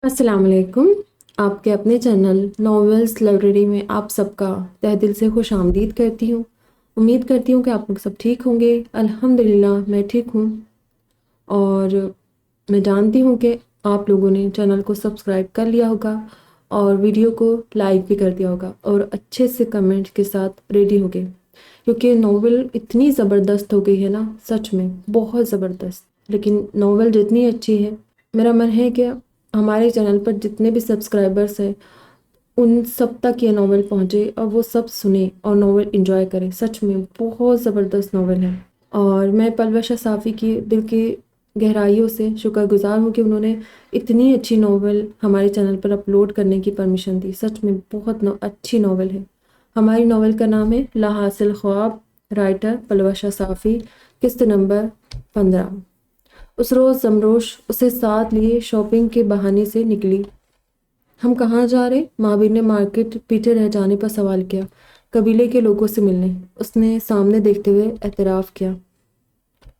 السلام علیکم۔ آپ کے اپنے چینل ناولز لائبریری میں آپ سب کا تہ دل سے خوش آمدید کرتی ہوں۔ امید کرتی ہوں کہ آپ لوگ سب ٹھیک ہوں گے۔ الحمدللہ میں ٹھیک ہوں، اور میں جانتی ہوں کہ آپ لوگوں نے چینل کو سبسکرائب کر لیا ہوگا اور ویڈیو کو لائک بھی کر دیا ہوگا اور اچھے سے کمنٹ کے ساتھ ریڈی ہو گئے، کیونکہ ناول اتنی زبردست ہو گئی ہے نا، سچ میں بہت زبردست۔ لیکن ناول جتنی اچھی ہے، میرا من ہے کہ ہمارے چینل پر جتنے بھی سبسکرائبرس ہیں ان سب تک یہ ناول پہنچے اور وہ سب سنیں اور ناول انجوائے کریں۔ سچ میں بہت زبردست ناول ہے، اور میں پلوشہ صافی کی دل کی گہرائیوں سے شکر گزار ہوں کہ انہوں نے اتنی اچھی ناول ہمارے چینل پر اپلوڈ کرنے کی پرمیشن دی۔ سچ میں بہت اچھی ناول ہے۔ ہماری ناول کا نام ہے لا حاصل خواب، رائٹر پلوشہ صافی، قسط نمبر 15۔ اس روز زمروش اسے ساتھ لیے شاپنگ کے بہانے سے نکلی۔ ہم کہاں جا رہے؟ مہابیر نے مارکیٹ پیچھے رہ جانے پر سوال کیا۔ قبیلے کے لوگوں سے ملنے، اس نے سامنے دیکھتے ہوئے اعتراف کیا۔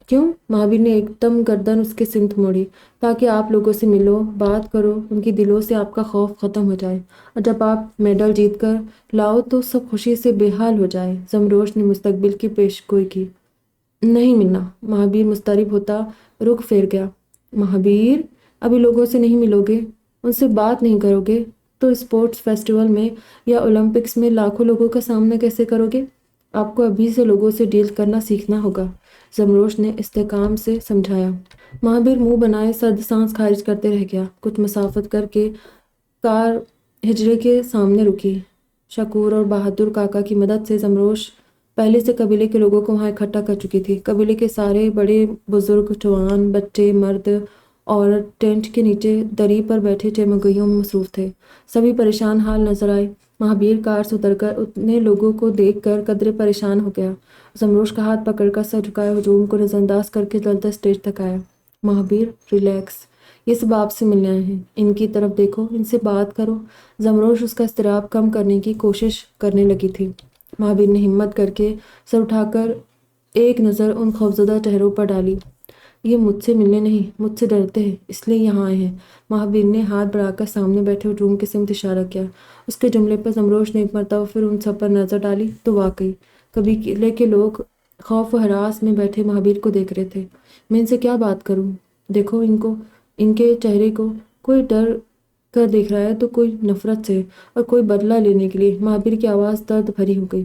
کیوں؟ مہابیر نے ایک دم گردن اس کے سمت موڑی۔ تاکہ آپ لوگوں سے ملو، بات کرو، ان کی دلوں سے آپ کا خوف ختم ہو جائے، اور جب آپ میڈل جیت کر لاؤ تو سب خوشی سے بے حال ہو جائے۔ زمروش نے مستقبل کی پیش گوئی کی۔ نہیں ملنا۔ مہابیر مضطرب ہوتا رخ پھیر گیا۔ مہابیر، ابھی لوگوں سے نہیں ملو گے، ان سے بات نہیں کرو گے تو اسپورٹس فیسٹیول میں یا اولمپکس میں لاکھوں لوگوں کا سامنا کیسے کرو گے؟ آپ کو ابھی سے لوگوں سے ڈیل کرنا سیکھنا ہوگا، زمروش نے استحکام سے سمجھایا۔ مہابیر منہ بنائے سرد سانس خارج کرتے رہ گیا۔ کچھ مسافت کر کے کار ہجرے کے سامنے رکی۔ شکور اور بہادر کاکا کی مدد سے زمروش پہلے سے قبیلے کے لوگوں کو وہاں اکٹھا کر چکی تھی۔ قبیلے کے سارے بڑے بزرگ، جوان، بچے، مرد، عورت ٹینٹ کے نیچے دری پر بیٹھے چیمگوئیوں میں مصروف تھے۔ سبھی پریشان حال نظر آئے۔ مہابیر کار سے اتر کر اتنے لوگوں کو دیکھ کر قدرے پریشان ہو گیا۔ زمروش کا ہاتھ پکڑ کر سر جھکائے ہجوم کو نظر انداز کر کے جلتا اسٹیج تک آیا۔ مہابیر، ریلیکس، یہ سب آپ سے ملنے آئے ہیں، ان کی طرف دیکھو، ان سے بات کرو۔ زمروش اس کا اضطراب کم کرنے کی کوشش کرنے لگی تھی۔ مہابیر نے ہمت کر کے سر اٹھا کر ایک نظر ان خوفزدہ چہروں پر ڈالی۔ یہ مجھ سے ملنے نہیں، مجھ سے ڈرتے ہیں، اس لیے یہاں آئے ہیں۔ مہابیر نے ہاتھ بڑھا کر سامنے بیٹھے ہجوم کی سمت اشارہ کیا۔ اس کے جملے پر زمروش نے ایک مرتبہ پھر ان سب پر نظر ڈالی تو واقعی قبیلے کے لوگ خوف و ہراس میں بیٹھے مہابیر کو دیکھ رہے تھے۔ میں ان سے کیا بات کروں؟ دیکھو ان کو، ان کے چہرے کو، کوئی ڈر کر دیکھ رہا ہے تو کوئی نفرت سے، اور کوئی بدلہ لینے کے لیے۔ مہابیر کی آواز درد بھری ہو گئی۔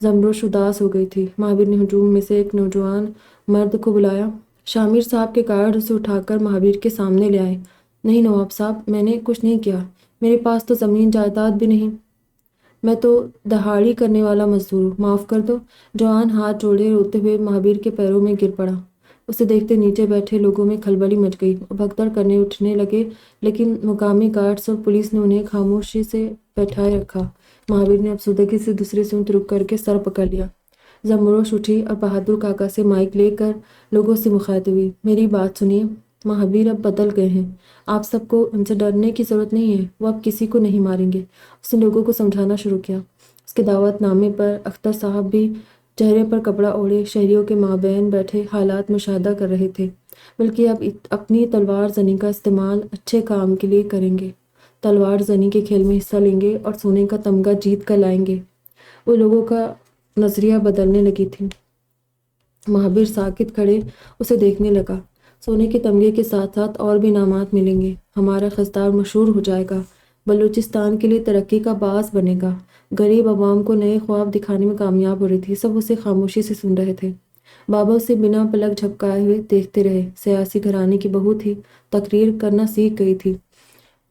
زمروش اداس ہو گئی تھی۔ مہابیر نے ہجوم میں سے ایک نوجوان مرد کو بلایا۔ شامر صاحب کے کارڈ اسے اٹھا کر مہابیر کے سامنے لے آئے۔ نہیں نواب صاحب، میں نے کچھ نہیں کیا، میرے پاس تو زمین جائیداد بھی نہیں، میں تو دہاڑی کرنے والا مزدور ہوں، معاف کر دو۔ جوان ہاتھ جوڑے روتے ہوئے مہابیر کے پیروں میں گر پڑا۔ اسے دیکھتے نیچے بیٹھے لوگوں میں کھلبلی مچ گئی، وہ بھگدڑ کرنے اٹھنے لگے، لیکن مقامی گارڈز اور پولیس نے انہیں خاموشی سے بیٹھائے رکھا۔ مہابیر نے افسردگی سے دوسری سمت رک کر کے سر پکڑ لیا۔ زمروش اٹھی اور بہادر کاکا سے مائک لے کر لوگوں سے مخاطب ہوئی۔ میری بات سنیے، مہابیر اب بدل گئے ہیں، آپ سب کو ان سے ڈرنے کی ضرورت نہیں ہے، وہ اب کسی کو نہیں ماریں گے۔ اس نے لوگوں کو سمجھانا شروع کیا۔ اس کے دعوت نامے پر اختر صاحب بھی چہرے پر کپڑا اوڑھے شہریوں کے مابین بیٹھے حالات مشاہدہ کر رہے تھے، بلکہ اب اپنی تلوار زنی کا استعمال اچھے کام کے لیے کریں گے، تلوار زنی کے کھیل میں حصہ لیں گے اور سونے کا تمغہ جیت کر لائیں گے۔ وہ لوگوں کا نظریہ بدلنے لگی تھی۔ مہابیر ساکت کھڑے اسے دیکھنے لگا۔ سونے کے تمغے کے ساتھ ساتھ اور بھی انعامات ملیں گے، ہمارا خضدار مشہور ہو جائے گا، بلوچستان کے لیے ترقی کا باعث بنے گا۔ غریب عوام کو نئے خواب دکھانے میں کامیاب ہو رہی تھی۔ سب اسے خاموشی سے سن رہے تھے۔ بابا اسے بنا پلک جھپکائے ہوئے دیکھتے رہے۔ سیاسی گھرانے کی بہو تھی، تقریر کرنا سیکھ گئی تھی۔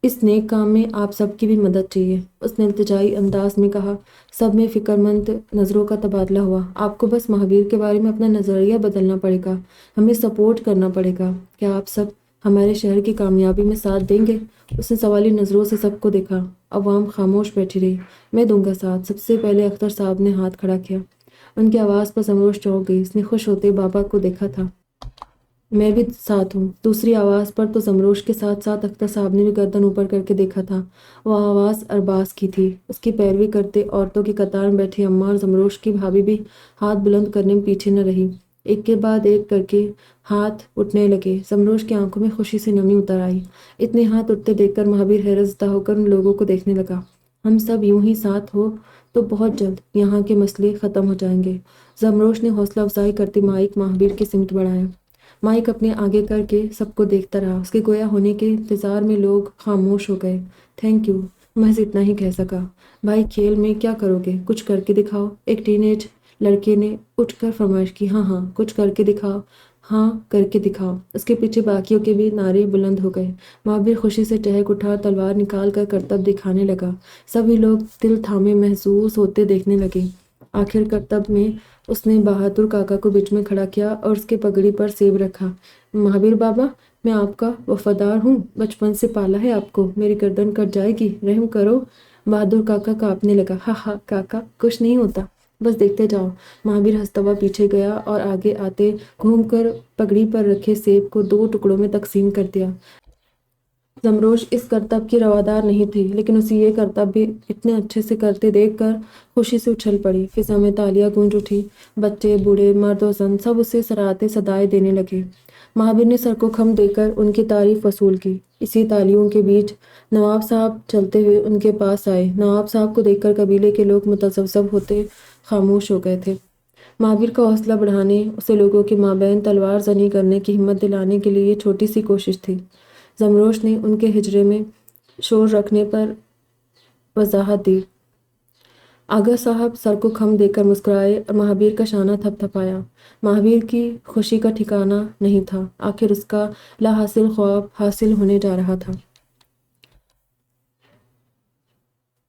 اس نیک کام میں آپ سب کی بھی مدد چاہیے، اس نے التجائی انداز میں کہا۔ سب میں فکر مند نظروں کا تبادلہ ہوا۔ آپ کو بس مہابیر کے بارے میں اپنا نظریہ بدلنا پڑے گا، ہمیں سپورٹ کرنا پڑے گا۔ کیا آپ سب ہمارے شہر کی کامیابی میں ساتھ دیں گے؟ اس نے سوالی نظروں سے سب کو دیکھا۔ عوام خاموش بیٹھی رہی۔ میں دوں گا ساتھ، سب سے پہلے اختر صاحب نے ہاتھ کھڑا کیا۔ ان کی آواز پر زمروش چونک گئی۔ اس نے خوش ہوتے بابا کو دیکھا تھا۔ میں بھی ساتھ ہوں، دوسری آواز پر تو زمروش کے ساتھ ساتھ اختر صاحب نے بھی گردن اوپر کر کے دیکھا تھا۔ وہ آواز ارباز کی تھی۔ اس کی پیروی کرتے عورتوں کی قطار میں بیٹھی اماں اور زمروش کی بھابھی بھی ہاتھ بلند کرنے میں پیچھے نہ رہی۔ ایک کے بعد ایک کر کے ہاتھ اٹھنے لگے۔ زمروش کی آنکھوں میں خوشی سے نمی اتر آئی۔ اتنے ہاتھ اٹھتے دیکھ کر مہابیر حیرت زدہ ہو کر ان لوگوں کو دیکھنے لگا۔ ہم سب یوں ہی ساتھ ہو تو بہت جلد یہاں کے مسئلے ختم ہو جائیں گے۔ زمروش نے حوصلہ افزائی کرتے مائک مہابیر کی سمت بڑھایا۔ مائک اپنے آگے کر کے سب کو دیکھتا رہا۔ اس کے گویا ہونے کے انتظار میں لوگ خاموش ہو گئے۔ تھینک یو، محض اتنا ہی کہہ سکا۔ بھائی کھیل میں کیا کرو گے؟ کچھ کر کے دکھاؤ۔ ایک ٹین ایج لڑکے نے اٹھ کر فرمائش کی۔ ہاں ہاں کچھ کر کے دکھاؤ، ہاں کر کے دکھاؤ۔ اس کے پیچھے باقیوں کے بھی نعرے بلند ہو گئے۔ مہابیر خوشی سے ٹہک اٹھا اور تلوار نکال کر کرتب دکھانے لگا۔ سبھی لوگ دل تھامے محظوظ ہوتے دیکھنے لگے۔ آخر کرتب میں اس نے بہادر کاکا کو بیچ میں کھڑا کیا اور اس کے پگڑی پر سیب رکھا۔ مہابیر بابا، میں آپ کا وفادار ہوں، بچپن سے پالا ہے آپ کو، میری گردن کٹ جائے گی، رحم کرو۔ بہادر کاکا کانپنے لگا۔ ہاں ہاں کاکا، کچھ نہیں ہوتا، بس دیکھتے جاؤ۔ مہابیر ہنستا ہوا پیچھے گیا اور آگے آتے گھوم کر پگڑی پر رکھے سیب کو 2 ٹکڑوں میں تقسیم کر دیا۔ زمروش اس کرتب کی روادار نہیں تھی، لیکن اسے یہ کرتب بھی اتنے اچھے سے کرتے دیکھ کر خوشی سے اچھل پڑی۔ فضا میں تالیاں گونج اٹھی۔ بچے، بوڑھے، مرد و زن سب اسے سراہتے صدائیں دینے لگے۔ مہابیر نے سر کو خم دے کر ان کی تعریف وصول کی۔ اسی تالیوں کے بیچ نواب صاحب چلتے ہوئے ان کے پاس آئے۔ نواب صاحب کو دیکھ کر قبیلے کے لوگ متذبذب ہوتے خاموش ہو گئے تھے۔ مہابیر کا حوصلہ بڑھانے، اسے لوگوں کے مابین تلوار زنی کرنے کی ہمت دلانے کے لیے یہ چھوٹی سی کوشش تھی۔ زمروش نے ان کے ہجرے میں شور رکھنے پر وضاحت دی۔ آغا صاحب سر کو خم دے کر مسکرائے اور مہابیر کا شانہ تھپ تھپایا۔ مہابیر کی خوشی کا ٹھکانہ نہیں تھا۔ آخر اس کا لا حاصل خواب حاصل ہونے جا رہا تھا۔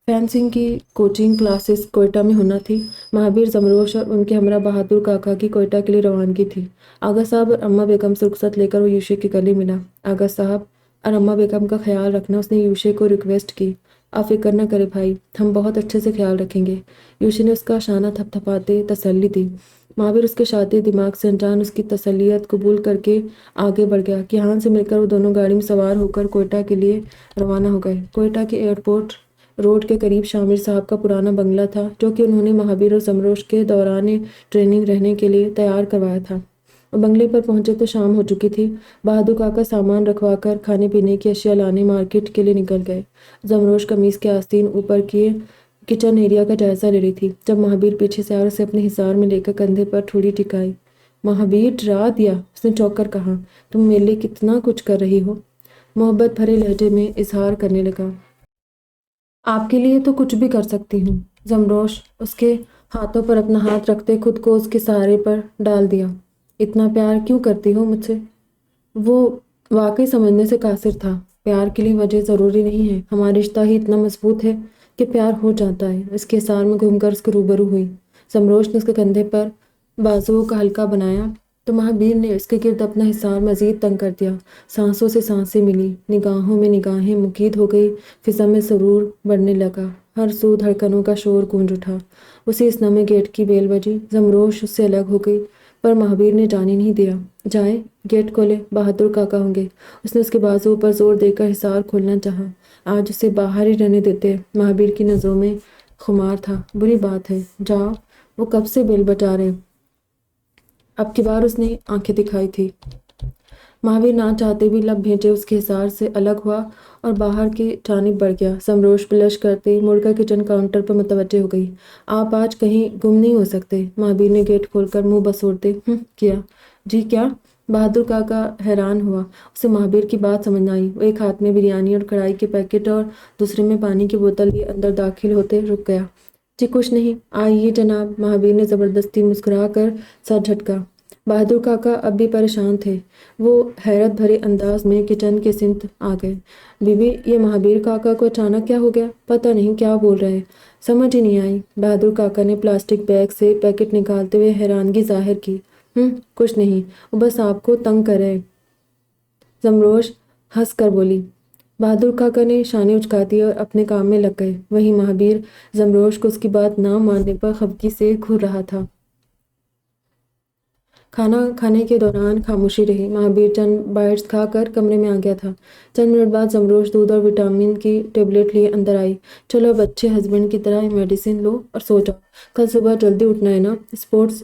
فینسنگ کی کوچنگ کلاسز کوئٹہ میں ہونا تھی۔ مہابیر، زمروش اور ان کے ہمراہ بہادر کاکا کی کوئٹہ کے لیے روانگی تھی۔ آغا صاحب اور اماں بیگم سے رخصت لے کر وہ یوشے کے گلے ملا۔ آغا صاحب اور اماں بیگم کا خیال رکھنا، اس نے یوشے کو ریکویسٹ کی۔ آپ فکر نہ کرے بھائی، ہم بہت اچھے سے خیال رکھیں گے۔ یوشے نے اس کا شانہ تھپ تھپاتے تسلی دی۔ مہابیر اس کے شاطر دماغ سے انجان اس کی تسلیت قبول کر کے آگے بڑھ گیا۔ کیہان سے مل کر وہ دونوں گاڑی میں سوار ہو کر کوئٹہ کے لیے روانہ ہو گئے۔ کوئٹہ کے ایئرپورٹ روڈ کے قریب شامر صاحب کا پرانا بنگلہ تھا، جو کہ انہوں نے مہابیر اور زمروش کے دوران ٹریننگ رہنے کے لیے تیار کروایا تھا۔ وہ بنگلے پر پہنچے تو شام ہو چکی تھی۔ بہادر کاکا سامان رکھوا کر کھانے پینے کی اشیاء لانے مارکیٹ کے لیے نکل گئے۔ زمروش قمیص کے آستین اوپر کیے کچن ایریا کا جائزہ لے رہی تھی، جب مہابیر پیچھے سے آئے اور اسے اپنے حصار میں لے کر کندھے پر ٹھوڑی ٹکائی۔ مہابیر، ڈرا دیا، اس نے چونک کر کہا۔ تم میرے لیے کتنا کچھ کر رہی ہو، محبت بھرے لہجے میں اظہار کرنے لگا۔ آپ کے لیے تو کچھ بھی کر سکتی ہوں۔ زمروش اس کے ہاتھوں پر اپنا ہاتھ رکھتے خود کو اس کے سہارے پر ڈال دیا۔ اتنا پیار کیوں کرتی ہو مجھ سے؟ وہ واقعی سمجھنے سے قاصر تھا۔ پیار کے لیے وجہ ضروری نہیں ہے، ہمارا رشتہ ہی اتنا مضبوط ہے کہ پیار ہو جاتا ہے۔ اس کے حصار میں گھوم کر اس کے روبرو ہوئی۔ زمروش نے اس کے کندھے پر بازوؤں کا حلقہ بنایا تو مہابیر نے اس کے گرد اپنا حصار مزید تنگ کر دیا۔ سانسوں سے سانسیں ملی، نگاہوں میں نگاہیں مقید ہو گئی۔ فضا میں سرور بڑھنے لگا، ہر سو دھڑکنوں کا شور گونج اٹھا۔ اسی اس نمے گیٹ کی بیل بجی۔ زمروش اس سے الگ ہو گئی، پر مہابیر نے جانے نہیں دیا۔ جائیں، گیٹ کھولے، بہادر کاکا ہوں گے۔ اس نے اس کے بازو پر زور دے کر حصار کھولنا چاہا۔ آج اسے باہر ہی رہنے دیتے۔ مہابیر کی نظروں میں خمار تھا۔ بری بات ہے، جاؤ، وہ کب سے بیل بجا رہے۔ اب کی بار اس نے آنکھیں دکھائی تھی۔ مہابیر نہ چاہتے بھی لب بھیجے اس کے حصار سے الگ ہوا اور باہر کی جانب بڑھ گیا۔ زمروش بلش کرتے مڑ کر کچن کاؤنٹر پر متوجہ ہو گئی۔ آپ آج کہیں گم نہیں ہو سکتے؟ مہابیر نے گیٹ کھول کر منہ بسوڑتے کیا۔ جی کیا؟ بہادر کاکا حیران ہوا۔ اسے مہابیر کی بات سمجھ نہ آئی۔ وہ ایک ہاتھ میں بریانی اور کڑھائی کے پیکٹ اور دوسرے میں پانی کی بوتل لیے اندر داخل ہوتے رک گیا۔ جی کچھ نہیں، آئیے جناب۔ مہابیر نے زبردستی مسکرا کر سر جھٹکا۔ بہادر کاکا اب بھی پریشان تھے۔ وہ حیرت بھرے انداز میں کچن کے سمت آ گئے۔ بی بی، یہ مہابیر کاکا کو اچانک کیا ہو گیا؟ پتہ نہیں کیا بول رہے، سمجھ ہی نہیں آئی۔ بہادر کاکا نے پلاسٹک بیگ سے پیکٹ نکالتے ہوئے حیرانگی ظاہر کی۔ کچھ نہیں، وہ بس آپ کو تنگ کر رہے۔ زمروش ہنس کر بولی۔ بہادر کاکا نے شانے اچکا دیے اور اپنے کام میں لگ گئے۔ وہیں مہابیر زمروش کو اس کی بات نہ ماننے پر خفگی سے گھور رہا تھا۔ کھانا کھانے کے دوران خاموشی رہی۔ مہابیر چند بائٹس کھا کر کمرے میں آ گیا تھا۔ چند منٹ بعد زمروش دودھ اور وٹامن کی ٹیبلٹ لیے اندر آئی۔ چلو اب اچھے ہسبینڈ کی طرح میڈیسن لو اور سو جاؤ، کل صبح جلدی اٹھنا ہے نا۔ اسپورٹس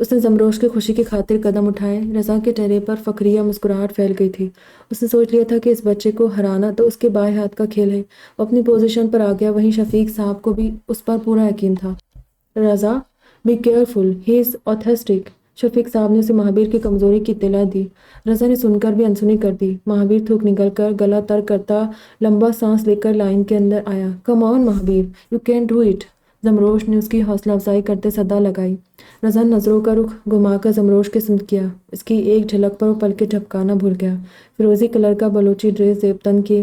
اس نے زمروش کی خوشی کی خاطر قدم اٹھائے۔ رضا کے چہرے پر فخریہ مسکراہٹ پھیل گئی تھی۔ اس نے سوچ لیا تھا کہ اس بچے کو ہرانا تو اس کے بائیں ہاتھ کا کھیل ہے۔ وہ اپنی پوزیشن پر آ گیا۔ وہیں شفیق صاحب کو بھی اس پر پورا یقین تھا۔ رضا، بی کیئرفل، ہی از آتھسٹک۔ شفیق صاحب نے اسے مہابیر کی کمزوری کی اطلاع دی۔ رضا نے سن کر بھی انسنی کر دی۔ مہابیر تھوک نکل کر گلا تر کرتا لمبا سانس لے کر لائن کے اندر آیا۔ Come on Mahabir, you can do it. Zamrosh نے اس کی حوصلہ افزائی کرتے صدا لگائی۔ رضا نظروں کا رخ گھما کر زمروش کے سمت کیا۔ اس کی ایک جھلک پر وہ پلکیں جھپکانا بھول گیا۔ فیروزی کلر کا بلوچی ڈریس، زیب تن کے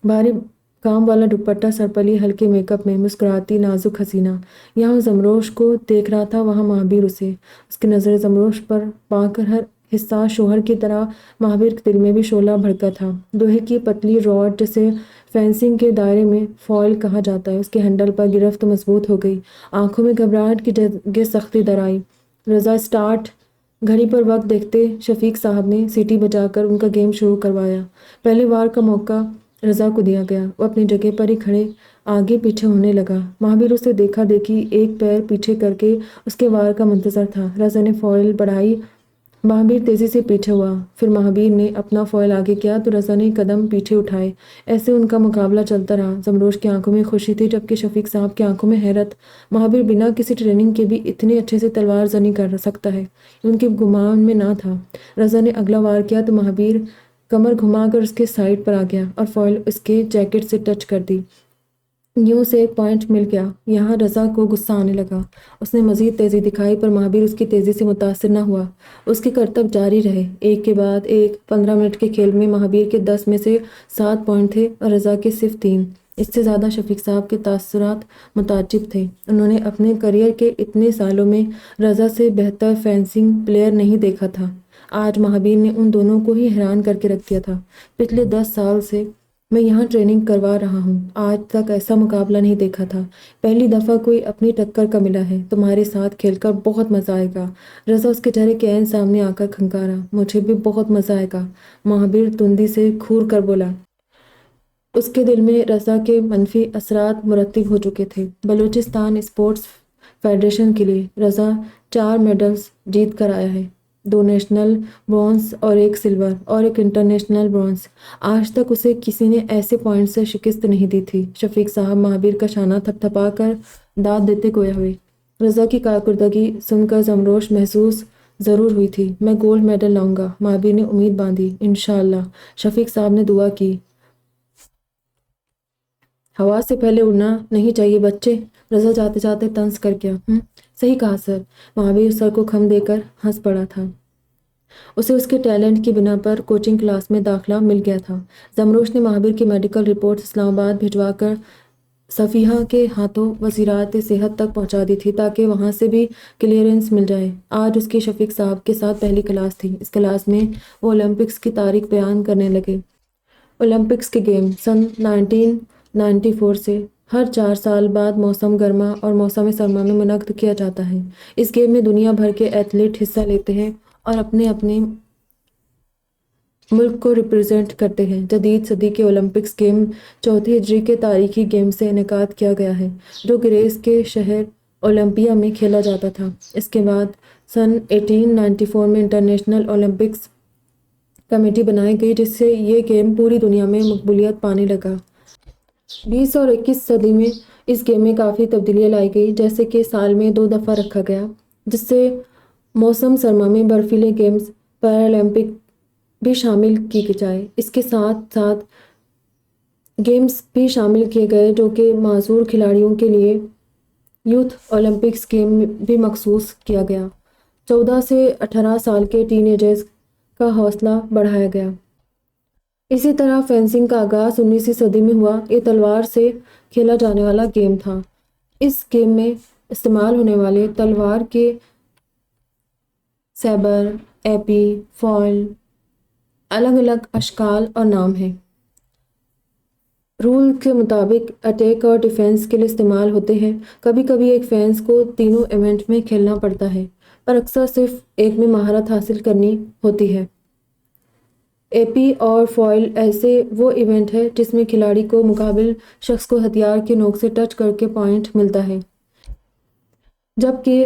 بھاری کام والا دوپٹہ، سرپلی ہلکے میک اپ میں مسکراتی نازک حسینہ۔ یہاں زمروش کو دیکھ رہا تھا، وہاں مہابیر اسے۔ اس کی نظر زمروش پر پا کر ہر حساس شوہر کی طرح مہابیر کے دل میں بھی شعلہ بھڑکا تھا۔ لوہے کی پتلی راڈ جسے فینسنگ کے دائرے میں فوائل کہا جاتا ہے، اس کے ہینڈل پر گرفت مضبوط ہو گئی۔ آنکھوں میں گھبراہٹ کی جگہ سختی در آئی۔ رضا اسٹارٹ۔ گھڑی پر وقت دیکھتے شفیق صاحب نے سیٹی بجا کر ان کا گیم شروع کروایا۔ پہلے وار کا موقع رضا کو دیا گیا۔ وہ اپنی جگہ پر ہی کھڑے آگے پیچھے ہونے لگا۔ مہابیر اسے دیکھا دیکھی ایک پیر پیچھے کر کے اس کے وار کا منتظر تھا۔ رضا نے فوائل بڑھائی، مہابیر تیزی سے پیچھے ہوا۔ پھر مہابیر نے اپنا فوائل آگے کیا تو رضا نے قدم پیچھے اٹھائے۔ ایسے ان کا مقابلہ چلتا رہا۔ زمروش کی آنکھوں میں خوشی تھی جبکہ شفیق صاحب کی آنکھوں میں حیرت۔ مہابیر بنا کسی ٹریننگ کے بھی اتنے اچھے سے تلوار زنی کر سکتا ہے، یہ ان کے گمان میں نہ تھا۔ رضا نے اگلا وار کیا تو مہابیر کمر گھما کر اس کے سائڈ پر آ گیا اور فوائل اس کے جیکٹ سے ٹچ کر دی۔ یوں سے ایک پوائنٹ مل گیا۔ یہاں رضا کو غصہ آنے لگا۔ اس نے مزید تیزی دکھائی پر مہابیر اس کی تیزی سے متاثر نہ ہوا۔ اس کے کرتب جاری رہے، ایک کے بعد ایک۔ 15 منٹ کے کھیل میں مہابیر کے 10 میں سے 7 پوائنٹ تھے اور رضا کے صرف 3۔ اس سے زیادہ شفیق صاحب کے تاثرات متعجب تھے۔ انہوں نے اپنے کیریئر کے اتنے سالوں میں رضا سے بہتر فینسنگ پلیئر نہیں دیکھا تھا۔ آج مہابیر نے ان دونوں کو ہی حیران کر کے رکھ دیا تھا۔ پچھلے 10 سال سے میں یہاں ٹریننگ کروا رہا ہوں، آج تک ایسا مقابلہ نہیں دیکھا تھا۔ پہلی دفعہ کوئی اپنی ٹکر کا ملا ہے۔ تمہارے ساتھ کھیل کر بہت مزہ آئے گا۔ رضا اس کے چہرے کے عین سامنے آ کر کھنکارا۔ مجھے بھی بہت مزہ آئے گا، مہابیر تندی سے کھور کر بولا۔ اس کے دل میں رضا کے منفی اثرات مرتب ہو چکے تھے۔ بلوچستان اسپورٹس فیڈریشن کے لیے رضا 4 میڈلز جیت کر آیا ہے، 2 نیشنل برونز اور 1 سلور اور 1 انٹرنیشنل برونز۔ آج تک اسے کسی نے ایسے پوائنٹ سے شکست نہیں دی تھی۔ شفیق صاحب مہابیر کا شانہ تھپ تھپا کر داد دیتے گویا ہوئے۔ رضا کی کارکردگی سن کر زمروش محسوس ضرور ہوئی تھی۔ میں گولڈ میڈل لاؤں گا، مہابیر نے امید باندھی۔ انشاءاللہ، شفیق صاحب نے دعا کی۔ ہوا سے پہلے اڑنا نہیں چاہیے بچے، رضا جاتے جاتے طنز کر گیا۔ صحیح کہا سر۔ مہابیر سر کو خم دے کر ہنس پڑا تھا۔ اسے اس کے ٹیلنٹ کی بنا پر کوچنگ کلاس میں داخلہ مل گیا تھا۔ زمروش نے مہابیر کی میڈیکل رپورٹ اسلام آباد بھجوا کر صفیحہ کے ہاتھوں وزارت صحت تک پہنچا دی تھی تاکہ وہاں سے بھی کلیئرنس مل جائے۔ آج اس کی شفیق صاحب کے ساتھ پہلی کلاس تھی۔ اس کلاس میں وہ اولمپکس کی تاریخ بیان کرنے لگے۔ اولمپکس کے گیم سن 1994 سے ہر 4 سال بعد موسم گرما اور موسم سرما میں منعقد کیا جاتا ہے۔ اس گیم میں دنیا بھر کے ایتھلیٹ حصہ لیتے ہیں اور اپنے اپنے ملک کو ریپرزینٹ کرتے ہیں۔ جدید صدی کے اولمپکس گیم چوتھی ہجری کے تاریخی گیم سے انعقاد کیا گیا ہے جو گریس کے شہر اولمپیا میں کھیلا جاتا تھا۔ اس کے بعد سن 1894 میں انٹرنیشنل اولمپکس کمیٹی بنائی گئی جس سے یہ گیم پوری دنیا میں مقبولیت پانے لگا۔ 20 اور 21 صدی میں اس گیم میں کافی تبدیلیاں لائی گئی، جیسے کہ سال میں 2 دفعہ رکھا گیا جس سے موسم سرما میں برفیلے گیمز پیرالمپک بھی شامل کی جائے۔ اس کے ساتھ ساتھ گیمز بھی شامل کیے گئے جو کہ معذور کھلاڑیوں کے لیے یوتھ اولمپکس گیم بھی مخصوص کیا گیا۔ 14 سے 18 سال کے ٹین ایجرز کا حوصلہ بڑھایا گیا۔ اسی طرح فینسنگ کا آغاز 19ویں صدی میں ہوا۔ یہ تلوار سے کھیلا جانے والا گیم تھا۔ اس گیم میں استعمال ہونے والے تلوار کے سیبر، ایپی، فوائل الگ الگ اشکال اور نام ہیں۔ رول کے مطابق اٹیک اور ڈیفینس کے لیے استعمال ہوتے ہیں۔ کبھی کبھی ایک فینس کو تینوں ایونٹ میں کھیلنا پڑتا ہے پر اکثر صرف ایک میں مہارت حاصل کرنی ہوتی ہے۔ اے پی اور فوائل ایسے وہ ایونٹ ہے جس میں کھلاڑی کو مقابل شخص کو ہتھیار کے نوک سے ٹچ کر کے پوائنٹ ملتا ہے، جبکہ